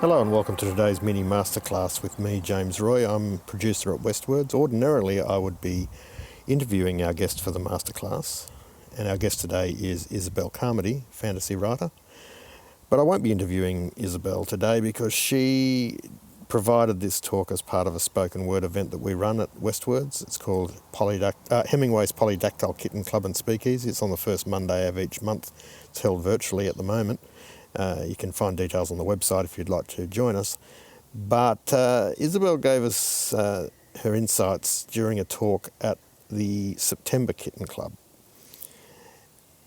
Hello and welcome to today's mini masterclass with me, James Roy. I'm producer at WestWords. Ordinarily, I would be interviewing our guest for the masterclass, and our guest today is Isobelle Carmody, fantasy writer. But I won't be interviewing Isobelle today because she provided this talk as part of a spoken word event that we run at WestWords. It's called Hemingway's Polydactyl Kitten Club and Speakeasy. It's on the first Monday of each month. It's held virtually at the moment. You can find details on the website if you'd like to join us. But Isobelle gave us her insights during a talk at the September Kitten Club.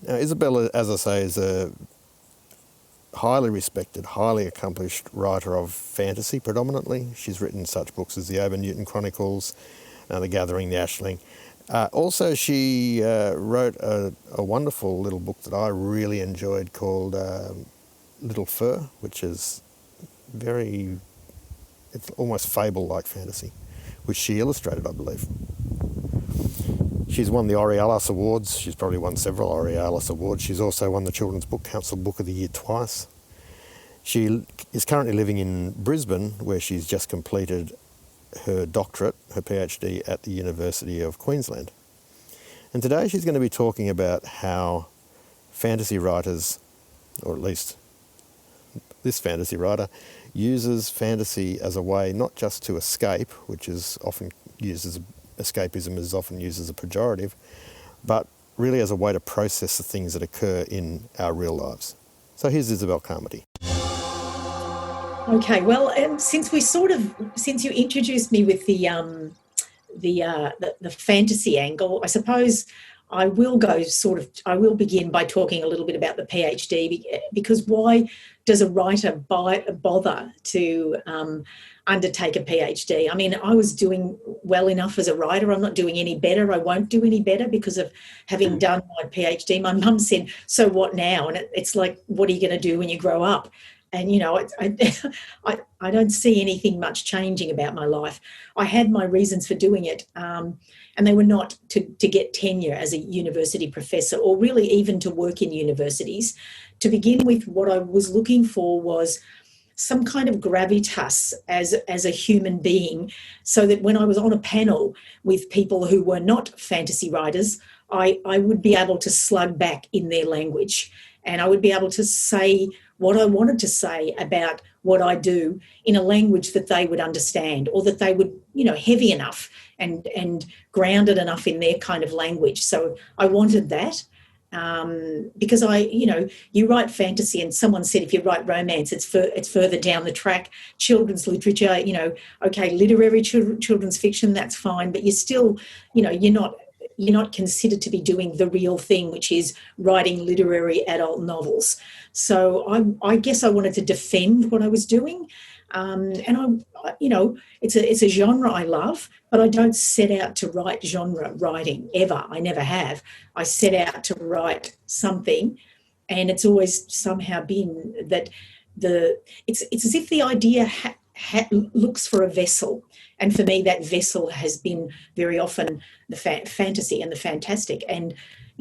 Now, Isobelle, as I say, is a highly respected, highly accomplished writer of fantasy predominantly. She's written such books as the Over Newton Chronicles, The Gathering, The Ashling. Also, she wrote a wonderful little book that I really enjoyed called Little Fur, which is it's almost fable-like fantasy, which she illustrated, I believe. She's won the Aurealis Awards. She's probably won several Aurealis Awards. She's also won the Children's Book Council Book of the Year twice. She is currently living in Brisbane, where she's just completed her doctorate, her PhD, at the University of Queensland. And today she's going to be talking about how fantasy writers, or at least this fantasy writer, uses fantasy as a way not just to escape, which is often used as escapism is often used as a pejorative, but really as a way to process the things that occur in our real lives. So here's Isobelle Carmody. Okay, well, since you introduced me with the fantasy angle, I suppose I will begin by talking a little bit about the PhD, because why does a writer bother to undertake a PhD? I mean, I was doing well enough as a writer. I'm not doing any better. I won't do any better because of having done my PhD. My mum said, "So what now?" And it's like, what are you going to do when you grow up? And, I don't see anything much changing about my life. I had my reasons for doing it, and they were not to get tenure as a university professor, or really even to work in universities. To begin with, what I was looking for was some kind of gravitas as a human being, so that when I was on a panel with people who were not fantasy writers, I would be able to slug back in their language, and I would be able to say what I wanted to say about what I do in a language that they would understand, or that they would, heavy enough and grounded enough in their kind of language. So I wanted that. Because you write fantasy, and someone said if you write romance, it's further down the track. Children's literature, okay, literary children's fiction, that's fine, but you're still, you're not considered to be doing the real thing, which is writing literary adult novels. So I guess I wanted to defend what I was doing. And it's a genre I love, but I don't set out to write genre writing ever. I never have. I set out to write something, and it's always somehow been that it's as if the idea looks for a vessel. And for me, that vessel has been very often the fantasy and the fantastic. And,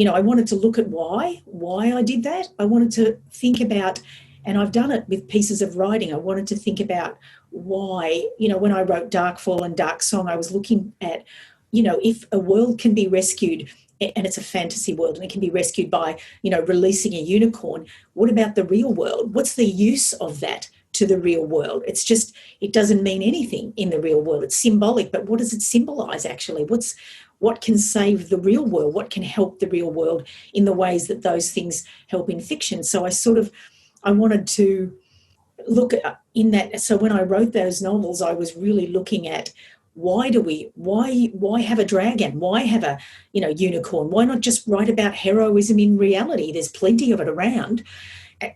I wanted to look at why I did that. I wanted to think about, and I've done it with pieces of writing, I wanted to think about why, when I wrote Darkfall and Dark Song, I was looking at, if a world can be rescued, and it's a fantasy world, and it can be rescued by, releasing a unicorn, what about the real world? What's the use of that to the real world? It doesn't mean anything in the real world. It's symbolic, but what does it symbolize actually? What can save the real world? What can help the real world in the ways that those things help in fiction? So I wanted to look at in that. So when I wrote those novels, I was really looking at why have a dragon? Why have a unicorn? Why not just write about heroism in reality? There's plenty of it around.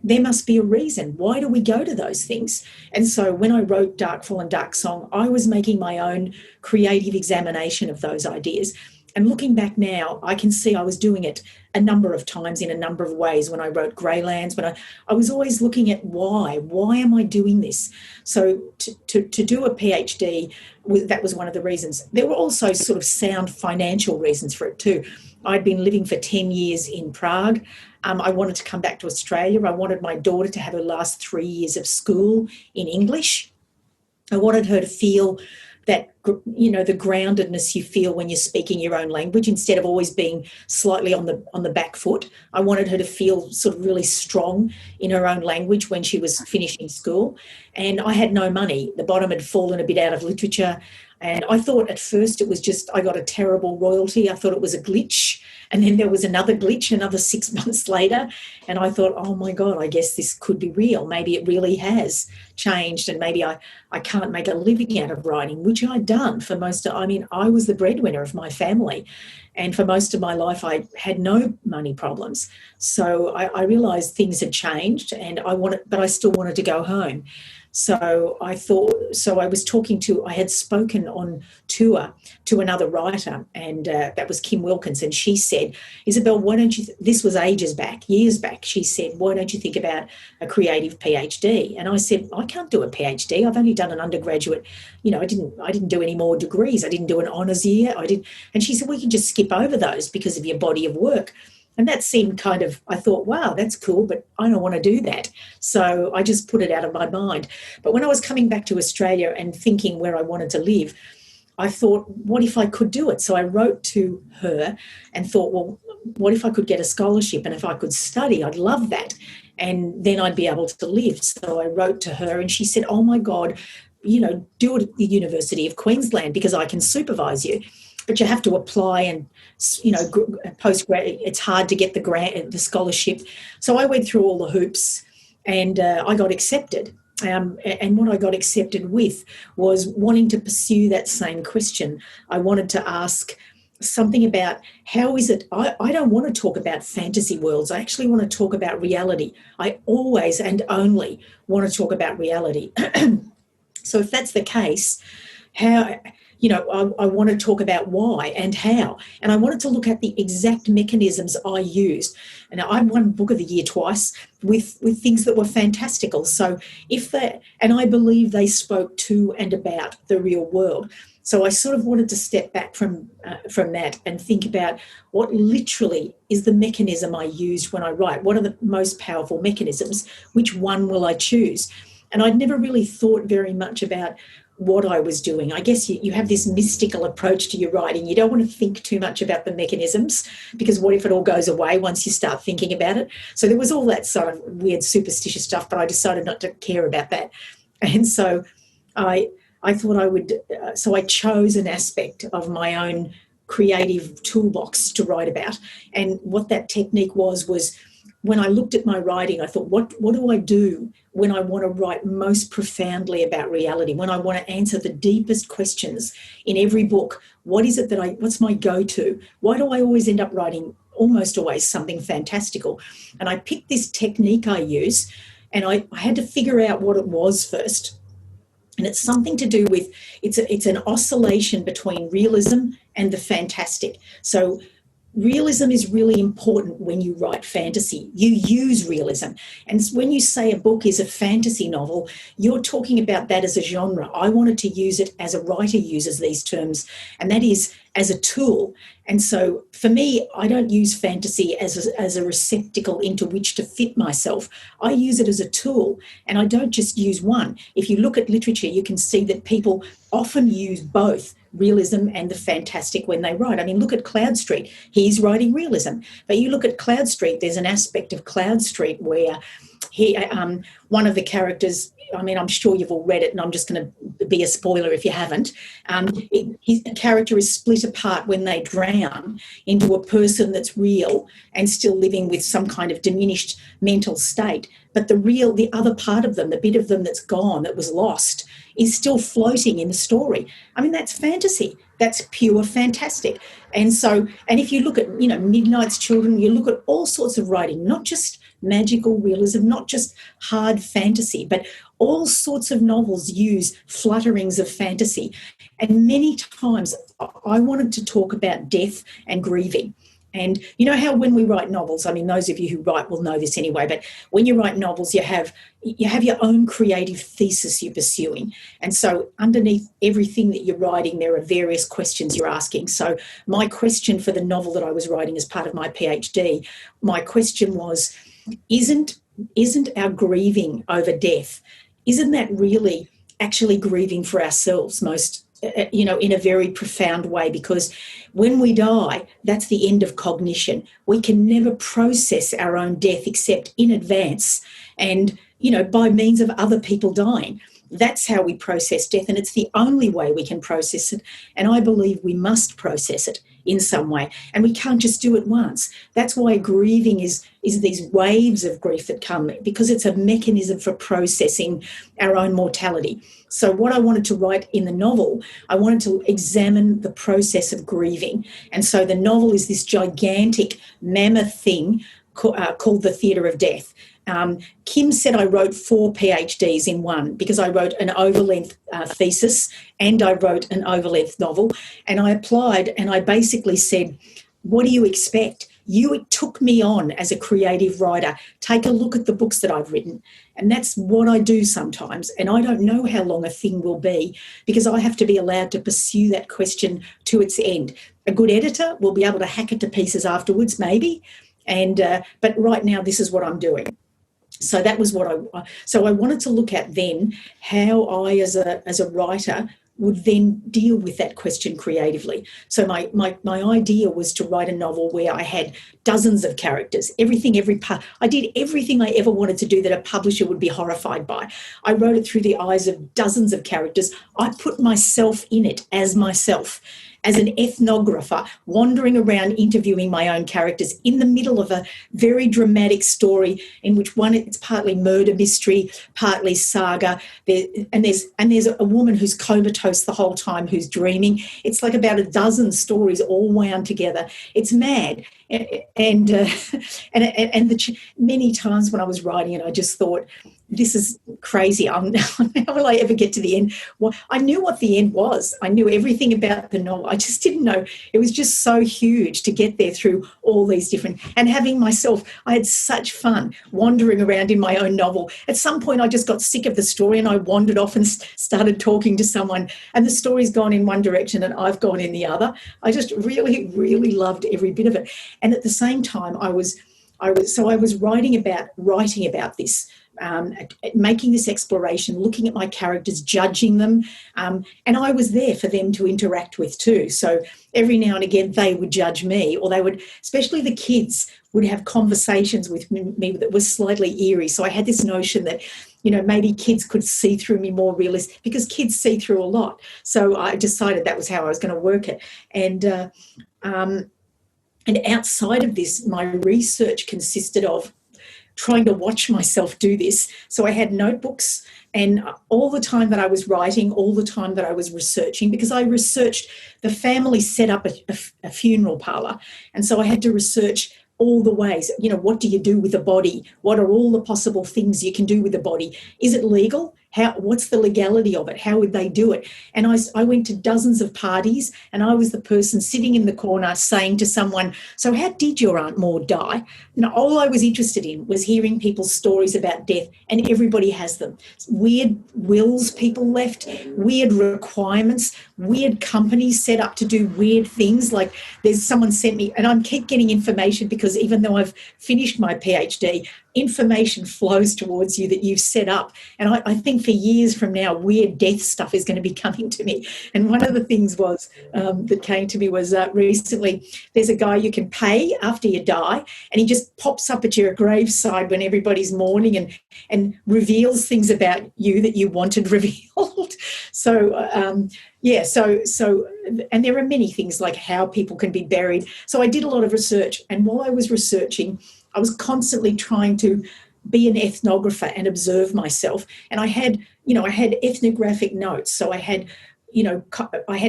There must be a reason. Why do we go to those things? And so when I wrote Darkfall and Dark Song, I was making my own creative examination of those ideas. And looking back now, I can see I was doing it a number of times in a number of ways. When I wrote Greylands, when I was always looking at why am I doing this? So to do a PhD, that was one of the reasons. There were also sort of sound financial reasons for it too. I'd been living for 10 years in Prague. I wanted to come back to Australia. I wanted my daughter to have her last 3 years of school in English. I wanted her to feel that, you know, the groundedness you feel when you're speaking your own language, instead of always being slightly on the back foot. I wanted her to feel sort of really strong in her own language when she was finishing school. And I had no money. The bottom had fallen a bit out of literature. And I thought at first it was just, I got a terrible royalty. I thought it was a glitch. And then there was another glitch another 6 months later. And I thought, oh my God, I guess this could be real. Maybe it really has changed. And maybe I can't make a living out of writing, which I'd done for most of, I was the breadwinner of my family. And for most of my life, I had no money problems. So I realized things had changed but I still wanted to go home. So I had spoken on tour to another writer, and that was Kim Wilkins, and she said, Isobelle, why don't you, this was years back, she said, why don't you think about a creative PhD? And I said, I can't do a PhD. I've only done an undergraduate, I didn't do any more degrees. I didn't do an honours year. And she said, we can just skip over those because of your body of work. And that seemed I thought, wow, that's cool, but I don't want to do that. So I just put it out of my mind. But when I was coming back to Australia and thinking where I wanted to live, I thought, what if I could do it? So I wrote to her and thought, well, what if I could get a scholarship? And if I could study, I'd love that. And then I'd be able to live. So I wrote to her and she said, oh my God, do it at the University of Queensland because I can supervise you. But you have to apply and, postgrad. It's hard to get the grant, the scholarship. So I went through all the hoops and I got accepted. And what I got accepted with was wanting to pursue that same question. I wanted to ask something about how is it, I don't want to talk about fantasy worlds. I actually want to talk about reality. I always and only want to talk about reality. So if that's the case, how... I want to talk about why and how. And I wanted to look at the exact mechanisms I used. And I've won Book of the Year twice with things that were fantastical. So and I believe they spoke to and about the real world. So I sort of wanted to step back from that and think about what literally is the mechanism I used when I write. What are the most powerful mechanisms? Which one will I choose? And I'd never really thought very much about what I was doing. I guess you have this mystical approach to your writing. You don't want to think too much about the mechanisms because what if it all goes away once you start thinking about it? So there was all that sort of weird superstitious stuff, but I decided not to care about that. And so I thought I would, so I chose an aspect of my own creative toolbox to write about. And what that technique was when I looked at my writing, I thought, what do I do when I want to write most profoundly about reality, when I want to answer the deepest questions in every book? What is it what's my go-to? Why do I always end up writing almost always something fantastical? And I picked this technique I use, and I had to figure out what it was first. And it's something to do with, it's an oscillation between realism and the fantastic. So realism is really important when you write fantasy. You use realism. And when you say a book is a fantasy novel, you're talking about that as a genre. I wanted to use it as a writer uses these terms, and that is as a tool. And so for me, I don't use fantasy as a receptacle into which to fit myself. I use it as a tool, and I don't just use one. If you look at literature, you can see that people often use both realism and the fantastic when they write. I mean, look at Cloud Street. He's writing realism. But you look at Cloud Street, there's an aspect of Cloud Street where one of the characters, I mean, I'm sure you've all read it, and I'm just going to be a spoiler if you haven't. His character is split apart when they drown into a person that's real and still living with some kind of diminished mental state. But the other part of them, the bit of them that's gone, that was lost, is still floating in the story. I mean, that's fantasy. That's pure fantastic. And if you look at, Midnight's Children, you look at all sorts of writing, not just magical realism, not just hard fantasy, but all sorts of novels use flutterings of fantasy. And many times I wanted to talk about death and grieving. And you know how when we write novels, I mean, those of you who write will know this anyway, but when you write novels, you have your own creative thesis you're pursuing. And so underneath everything that you're writing, there are various questions you're asking. So my question for the novel that I was writing as part of my PhD, my question was, isn't our grieving over death, isn't that really actually grieving for ourselves most, in a very profound way? Because when we die, that's the end of cognition. We can never process our own death except in advance and, by means of other people dying. That's how we process death, and it's the only way we can process it. And I believe we must process it in some way, and we can't just do it once. That's why grieving is these waves of grief that come, because it's a mechanism for processing our own mortality. So what I wanted to write in the novel, I wanted to examine the process of grieving. And so the novel is this gigantic mammoth thing called The Theatre of Death. Kim said I wrote 4 PhDs in one, because I wrote an overlength thesis and I wrote an overlength novel. And I applied and I basically said, what do you expect? You took me on as a creative writer. Take a look at the books that I've written. And that's what I do sometimes. And I don't know how long a thing will be, because I have to be allowed to pursue that question to its end. A good editor will be able to hack it to pieces afterwards, maybe. But right now, this is what I'm doing. So that was what I wanted to look at then, how I as a writer would then deal with that question creatively. So my idea was to write a novel where I had dozens of characters, every part. I did everything I ever wanted to do that a publisher would be horrified by. I wrote it through the eyes of dozens of characters. I put myself in it as myself, as an ethnographer, wandering around interviewing my own characters in the middle of a very dramatic story in which it's partly murder mystery, partly saga. There's a woman who's comatose the whole time, who's dreaming. It's like about a dozen stories all wound together. It's mad. Many times when I was writing it, I just thought, this is crazy. How will I ever get to the end? Well, I knew what the end was. I knew everything about the novel. I just didn't know. It was just so huge to get there through all these different, and having myself, I had such fun wandering around in my own novel. At some point, I just got sick of the story and I wandered off and started talking to someone, and the story's gone in one direction and I've gone in the other. I just really, really loved every bit of it. And at the same time, I was writing about this, making this exploration, looking at my characters, judging them, and I was there for them to interact with too. So every now and again they would judge me, or they would, especially the kids, would have conversations with me that was slightly eerie. So I had this notion that, maybe kids could see through me more realistic, because kids see through a lot. So I decided that was how I was going to work it. And outside of this, my research consisted of trying to watch myself do this. So I had notebooks, and all the time that I was writing, all the time that I was researching, because I researched, the family set up a funeral parlour, and so I had to research all the ways, what do you do with the body? What are all the possible things you can do with the body? Is it legal? What's the legality of it? How would they do it? And I went to dozens of parties, and I was the person sitting in the corner saying to someone, so how did your Aunt Maud die? All I was interested in was hearing people's stories about death, and everybody has them. Weird wills people left, weird requirements, weird companies set up to do weird things. Like there's someone sent me, and I keep getting information, because even though I've finished my PhD, information flows towards you that you've set up. And I think for years from now, weird death stuff is going to be coming to me. And one of the things was that came to me was recently, there's a guy you can pay after you die, and he just pops up at your graveside when everybody's mourning and reveals things about you that you wanted revealed. So, and there are many things like how people can be buried. So I did a lot of research, and while I was researching, I was constantly trying to be an ethnographer and observe myself. And I had ethnographic notes. So I had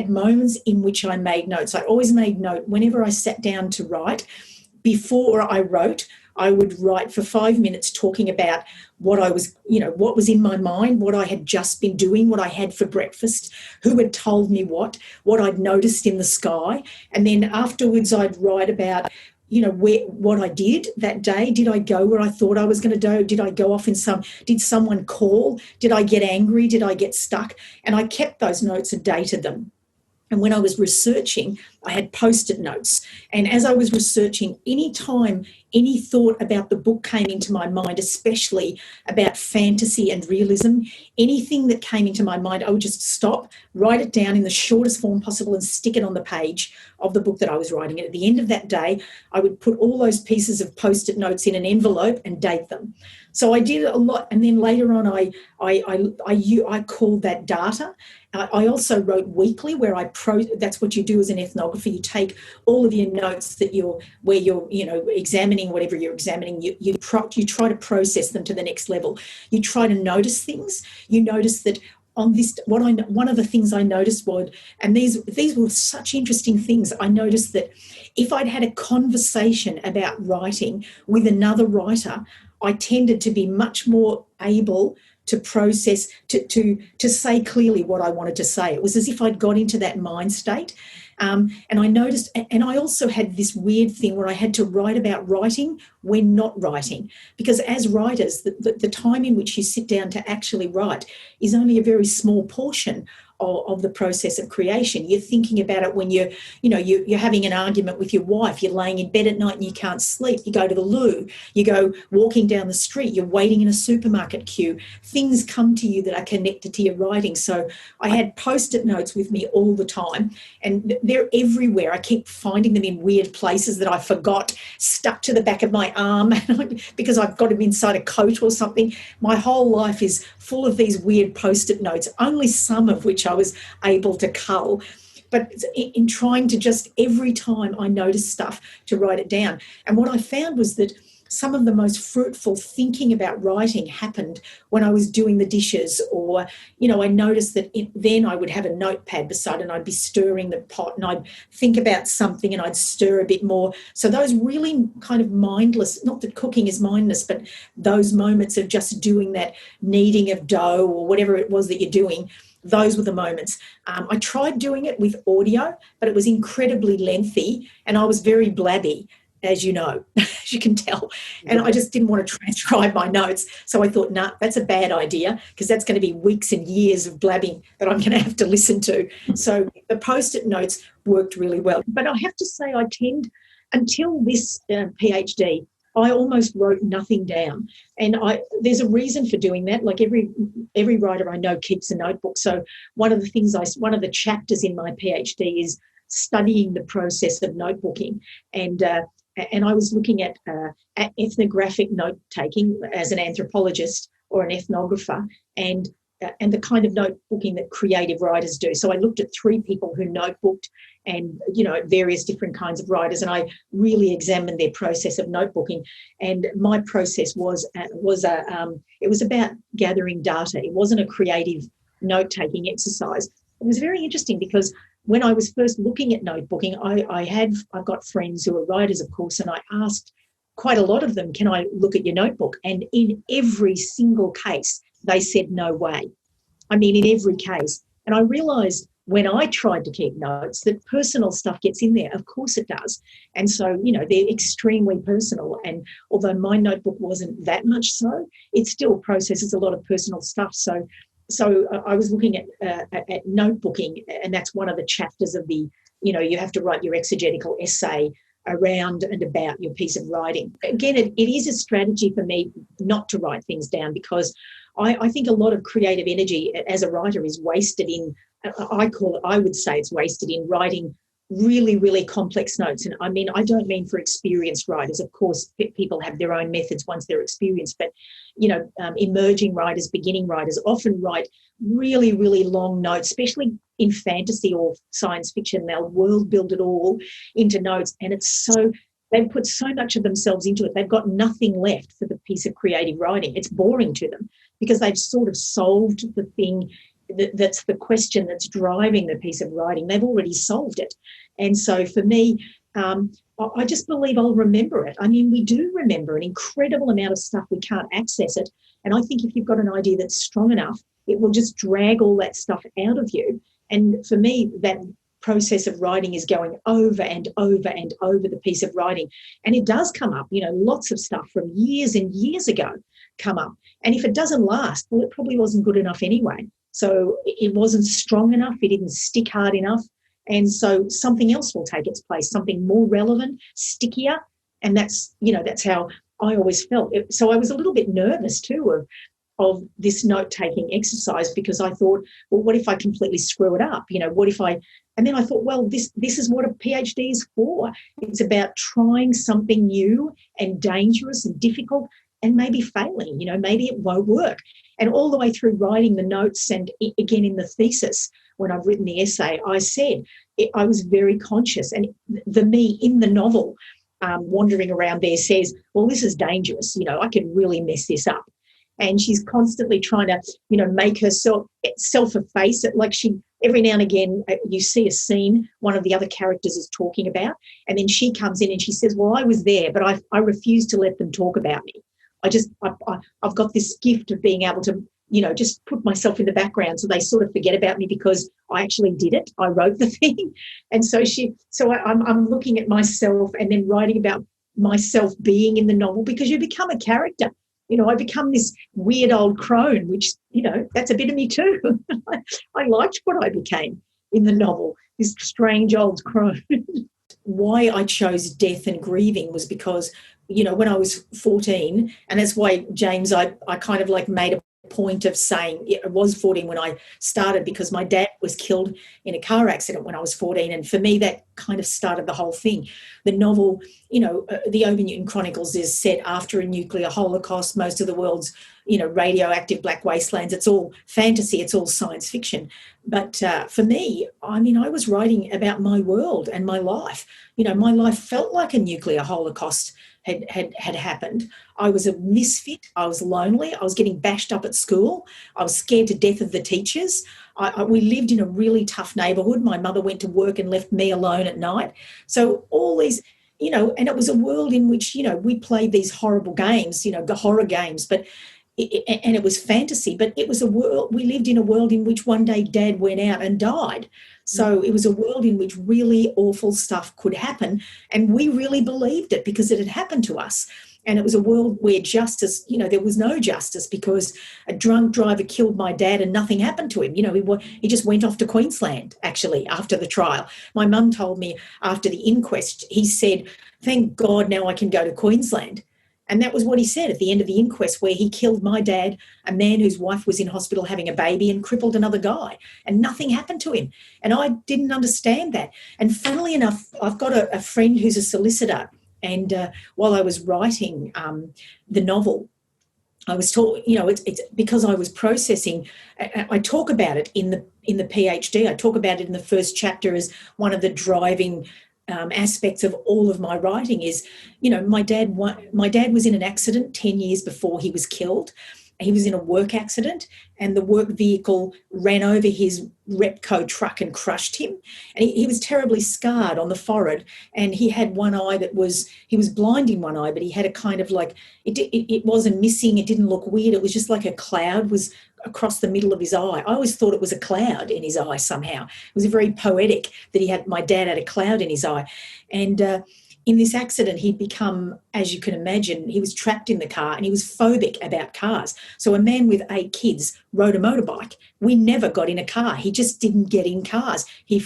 moments in which I made notes. I always made note whenever I sat down to write. Before I wrote, I would write for 5 minutes talking about what I was, what was in my mind, what I had just been doing, what I had for breakfast, who had told me what I'd noticed in the sky. And then afterwards I'd write about, what I did that day. Did I go where I thought I was going to go? Did I go off did someone call? Did I get angry? Did I get stuck? And I kept those notes and dated them. And when I was researching, I had post-it notes. And as I was researching, any time any thought about the book came into my mind, especially about fantasy and realism, anything that came into my mind, I would just stop, write it down in the shortest form possible and stick it on the page of the book that I was writing. And at the end of that day, I would put all those pieces of post-it notes in an envelope and date them. So I did a lot. And then later on, I called that data. I also wrote weekly, where that's what you do as an ethnographer. You take all of your notes that you're examining whatever you're examining. You try to process them to the next level. You try to notice things. You notice that on this, one of the things I noticed was, and these were such interesting things. I noticed that if I'd had a conversation about writing with another writer, I tended to be much more able to process, to say clearly what I wanted to say. It was as if I'd got into that mind state. And I noticed, and I also had this weird thing where I had to write about writing when not writing. Because as writers, the time in which you sit down to actually write is only a very small portion of the process of creation. You're thinking about it when you're having an argument with your wife, you're laying in bed at night and you can't sleep, you go to the loo, you go walking down the street, you're waiting in a supermarket queue. Things come to you that are connected to your writing. So I had post-it notes with me all the time, and they're everywhere. I keep finding them in weird places that I forgot, stuck to the back of my arm because I've got them inside a coat or something. My whole life is full of these weird post-it notes, only some of which I was able to cull. But in trying to just, every time I noticed stuff, to write it down. And what I found was that some of the most fruitful thinking about writing happened when I was doing the dishes, or, I noticed that then I would have a notepad beside and I'd be stirring the pot and I'd think about something and I'd stir a bit more. So those really kind of mindless, not that cooking is mindless, but those moments of just doing that kneading of dough or whatever it was that you're doing, those were the moments. I tried doing it with audio, but it was incredibly lengthy and I was very blabby, as you know, as you can tell. And I just didn't want to transcribe my notes. So I thought, nah, that's a bad idea, because that's going to be weeks and years of blabbing that I'm going to have to listen to. So the post-it notes worked really well. But I have to say, I tend, until this PhD, I almost wrote nothing down. And there's a reason for doing that. Like every writer I know keeps a notebook. So one of the chapters in my PhD is studying the process of notebooking. And I was looking at ethnographic note-taking as an anthropologist or an ethnographer, and the kind of notebooking that creative writers do. So I looked at 3 people who notebooked, and various different kinds of writers, and I really examined their process of notebooking. And my process was about gathering data. It wasn't a creative note-taking exercise. It was very interesting because when I was first looking at notebooking, I've got friends who are writers, of course, and I asked quite a lot of them, can I look at your notebook? And in every single case, they said, no way. I mean, in every case. And I realised when I tried to keep notes that personal stuff gets in there. Of course it does. And so, they're extremely personal. And although my notebook wasn't that much so, it still processes a lot of personal stuff. So I was looking at notebooking, and that's one of the chapters of the, you have to write your exegetical essay around and about your piece of writing. Again, it is a strategy for me not to write things down, because I think a lot of creative energy as a writer is wasted in, I would say it's wasted in writing really, really complex notes. And I mean, I don't mean for experienced writers. Of course, people have their own methods once they're experienced, but, emerging writers, beginning writers often write really, really long notes, especially in fantasy or science fiction. They'll world build it all into notes, and they've put so much of themselves into it. They've got nothing left for the piece of creative writing. It's boring to them because they've sort of solved the thing that's the question that's driving the piece of writing. They've already solved it. And so for me, I just believe I'll remember it. I mean, we do remember an incredible amount of stuff. We can't access it. And I think if you've got an idea that's strong enough, it will just drag all that stuff out of you. And for me, that process of writing is going over and over and over the piece of writing. And it does come up, lots of stuff from years and years ago come up. And if it doesn't last, well, it probably wasn't good enough anyway. So it wasn't strong enough. It didn't stick hard enough. And so something else will take its place, something more relevant, stickier. And that's how I always felt. So I was a little bit nervous too of this note-taking exercise, because I thought, well, what if I completely screw it up? And then I thought, well, this is what a PhD is for. It's about trying something new and dangerous and difficult and maybe failing, maybe it won't work. And all the way through writing the notes and again in the thesis, when I've written the essay, I said I was very conscious. And the me in the novel wandering around there says, well, this is dangerous. I could really mess this up. And she's constantly trying to, make herself efface it. Like every now and again, you see a scene one of the other characters is talking about, and then she comes in and she says, well, I was there, but I refuse to let them talk about me. I've got this gift of being able to, just put myself in the background so they sort of forget about me because I actually did it. I wrote the thing. And so I'm looking at myself and then writing about myself being in the novel, because you become a character. I become this weird old crone, which, that's a bit of me too. I liked what I became in the novel, this strange old crone. Why I chose death and grieving was because, when I was 14, and that's why, James, I kind of like made a point of saying it was 14 when I started, because my dad was killed in a car accident when I was 14. And for me, that kind of started the whole thing. The novel, the Ober Newton Chronicles is set after a nuclear holocaust. Most of the world's, radioactive black wastelands. It's all fantasy. It's all science fiction. But for me, I was writing about my world and my life. My life felt like a nuclear holocaust had happened. I was a misfit. I was lonely. I was getting bashed up at school. I was scared to death of the teachers. We lived in a really tough neighbourhood. My mother went to work and left me alone at night. So all these, and it was a world in which, we played these horrible games, the horror games, and it was fantasy, but it was a world, we lived in a world in which one day Dad went out and died. So it was a world in which really awful stuff could happen, and we really believed it because it had happened to us. And it was a world where justice, there was no justice, because a drunk driver killed my dad and nothing happened to him. He just went off to Queensland, actually, after the trial. My mum told me after the inquest, he said, thank God now I can go to Queensland. And that was what he said at the end of the inquest, where he killed my dad, a man whose wife was in hospital having a baby, and crippled another guy, and nothing happened to him. And I didn't understand that. And funnily enough, I've got a friend who's a solicitor, and while I was writing the novel, I was taught, it's because I was processing. I talk about it in the PhD. I talk about it in the first chapter as one of the driving aspects of all of my writing is, my dad was in an accident 10 years before he was killed. He was in a work accident, and the work vehicle ran over his Repco truck and crushed him. And he was terribly scarred on the forehead, and he had one eye he was blind in one eye, but he had a kind of like, it wasn't missing, it didn't look weird, it was just like a cloud was across the middle of his eye. I always thought it was a cloud in his eye somehow. It was very poetic that my dad had a cloud in his eye. And in this accident, he'd become, as you can imagine, he was trapped in the car, and he was phobic about cars. So a man with 8 kids rode a motorbike. We never got in a car. He just didn't get in cars. It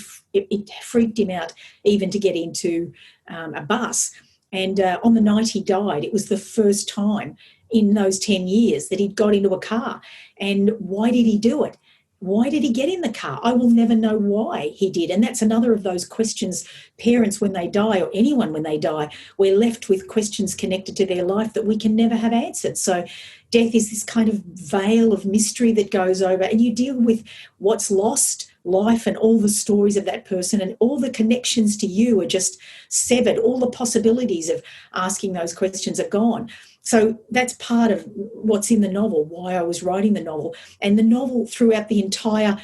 freaked him out even to get into a bus. And on the night he died, it was the first time in those 10 years that he'd got into a car. And why did he do it? Why did he get in the car? I will never know why he did. And that's another of those questions parents, when they die, or anyone when they die, we're left with questions connected to their life that we can never have answered. So death is this kind of veil of mystery that goes over, and you deal with what's lost, life, and all the stories of that person, and all the connections to you are just severed. All the possibilities of asking those questions are gone. So that's part of what's in the novel, why I was writing the novel. And the novel, throughout the entire,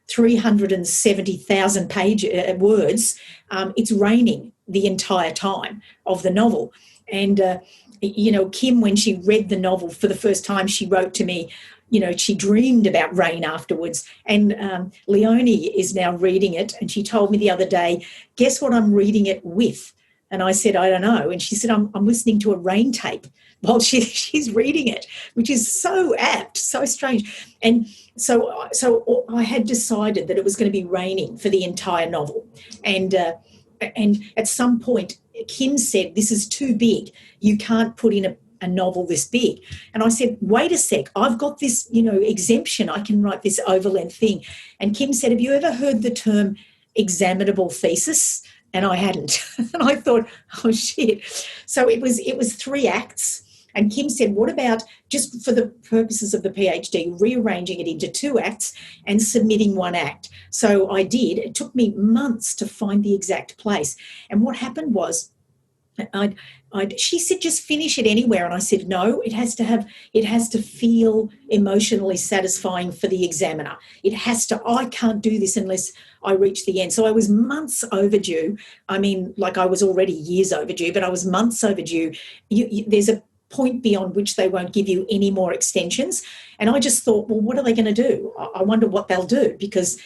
370,000 words, it's raining. the entire time of the novel. And, Kim, when she read the novel for the first time, she wrote to me, she dreamed about rain afterwards. And Leonie is now reading it. And she told me the other day, guess what I'm reading it with? And I said, I don't know. And she said, I'm listening to a rain tape while she's reading it, which is so apt, so strange. And so I had decided that it was going to be raining for the entire novel. And at some point, Kim said, this is too big. You can't put in a novel this big. And I said, wait a sec, I've got this, exemption. I can write this overlength thing. And Kim said, have you ever heard the term examinable thesis? And I hadn't. And I thought, oh, shit. So it was 3 acts. And Kim said, what about, just for the purposes of the PhD, rearranging it into 2 acts and submitting 1 act? So I did. It took me months to find the exact place. And what happened was, she said, just finish it anywhere. And I said, no, it has to feel emotionally satisfying for the examiner. I can't do this unless I reach the end. So I was months overdue. I mean, like, I was already years overdue, but I was months overdue. There's a point beyond which they won't give you any more extensions. And I just thought, well, what are they going to do? I wonder what they'll do, because,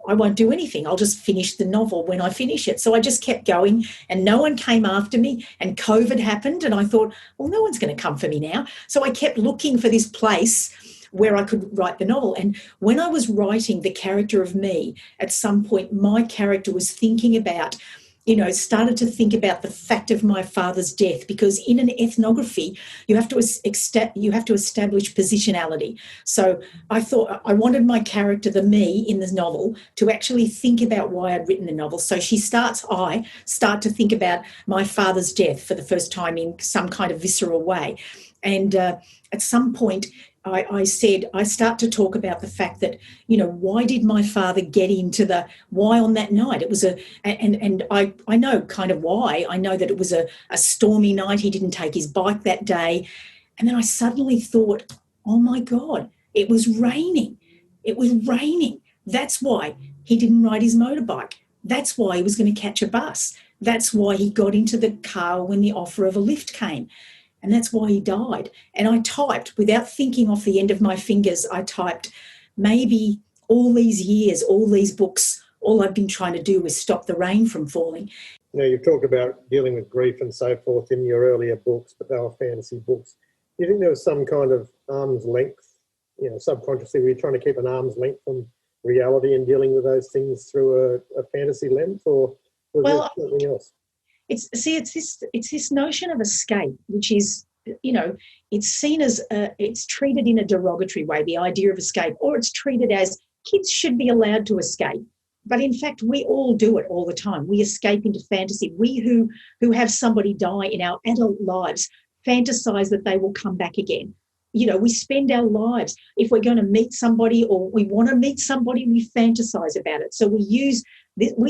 I won't do anything. I'll just finish the novel when I finish it. So I just kept going, and no one came after me, and COVID happened. And I thought, well, no one's going to come for me now. So I kept looking for this place where I could write the novel. And when I was writing the character of me, at some point, my character was thinking about, started to think about the fact of my father's death, because in an ethnography, you have to establish positionality. So I thought I wanted my character, the me in the novel, to actually think about why I'd written the novel. So I start to think about my father's death for the first time in some kind of visceral way. And at some point, I start to talk about the fact that, why did my father get into why on that night? It was and I know kind of why. I know that it was a stormy night. He didn't take his bike that day. And then I suddenly thought, oh my God, it was raining. It was raining. That's why he didn't ride his motorbike. That's why he was going to catch a bus. That's why he got into the car when the offer of a lift came. And that's why he died. And I typed, without thinking off the end of my fingers, I typed, maybe all these years, all these books, all I've been trying to do is stop the rain from falling. You've talked about dealing with grief and so forth in your earlier books, but they were fantasy books. Do you think there was some kind of arm's length, subconsciously, were you trying to keep an arm's length from reality and dealing with those things through a fantasy lens, or was there something else? It's this notion of escape, which is, it's seen as, it's treated in a derogatory way, the idea of escape, or it's treated as kids should be allowed to escape. But in fact, we all do it all the time. We escape into fantasy. We who have somebody die in our adult lives fantasize that they will come back again. We spend our lives, if we're going to meet somebody or we want to meet somebody, we fantasize about it. So we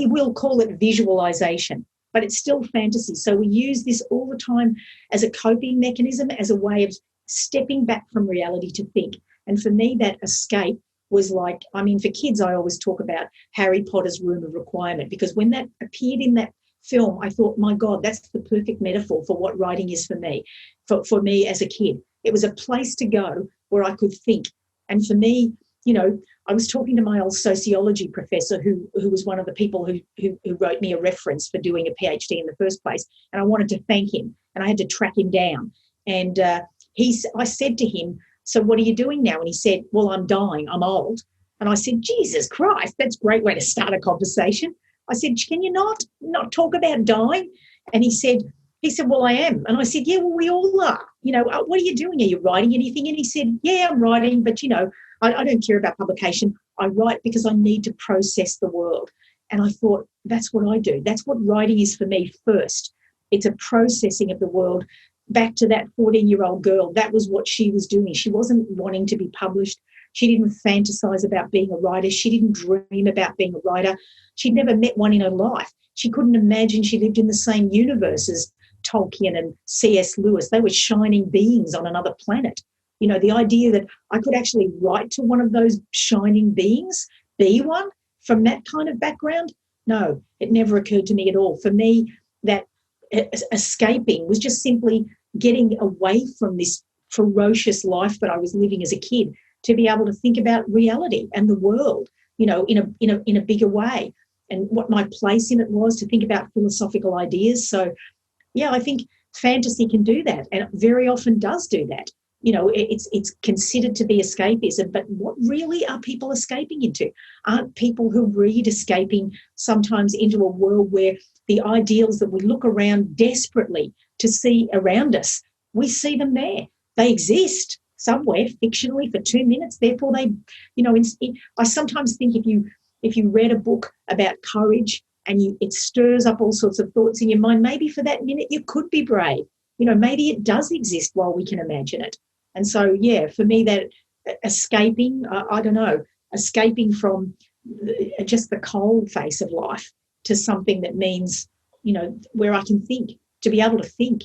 will call it visualization, but it's still fantasy. So we use this all the time as a coping mechanism, as a way of stepping back from reality to think. And for me, that escape was like, for kids, I always talk about Harry Potter's room of requirement, because when that appeared in that film, I thought, my God, that's the perfect metaphor for what writing is for me, for me as a kid. It was a place to go where I could think. And for me, I was talking to my old sociology professor who was one of the people who wrote me a reference for doing a PhD in the first place. And I wanted to thank him, and I had to track him down. And I said to him, so what are you doing now? And he said, well, I'm dying. I'm old. And I said, Jesus Christ, that's a great way to start a conversation. I said, can you not talk about dying? And he said, well, I am. And I said, yeah, well, we all are. What are you doing? Are you writing anything? And he said, yeah, I'm writing, but, I don't care about publication. I write because I need to process the world. And I thought, that's what I do. That's what writing is for me first. It's a processing of the world. Back to that 14-year-old girl, that was what she was doing. She wasn't wanting to be published. She didn't fantasize about being a writer. She didn't dream about being a writer. She'd never met one in her life. She couldn't imagine she lived in the same universe as Tolkien and C.S. Lewis. They were shining beings on another planet. The idea that I could actually write to one of those shining beings, be one from that kind of background, no, it never occurred to me at all. For me, that escaping was just simply getting away from this ferocious life that I was living as a kid, to be able to think about reality and the world, in a bigger way, and what my place in it was, to think about philosophical ideas. So, yeah, I think fantasy can do that, and it very often does do that. It's considered to be escapism, but what really are people escaping into? Aren't people who read escaping sometimes into a world where the ideals that we look around desperately to see around us, we see them there. They exist somewhere fictionally for 2 minutes. Therefore, they, I sometimes think if you read a book about courage and it stirs up all sorts of thoughts in your mind, maybe for that minute you could be brave. Maybe it does exist while we can imagine it. And so, yeah, for me, that escaping, I don't know, escaping from just the cold face of life to something that means, where I can think, to be able to think.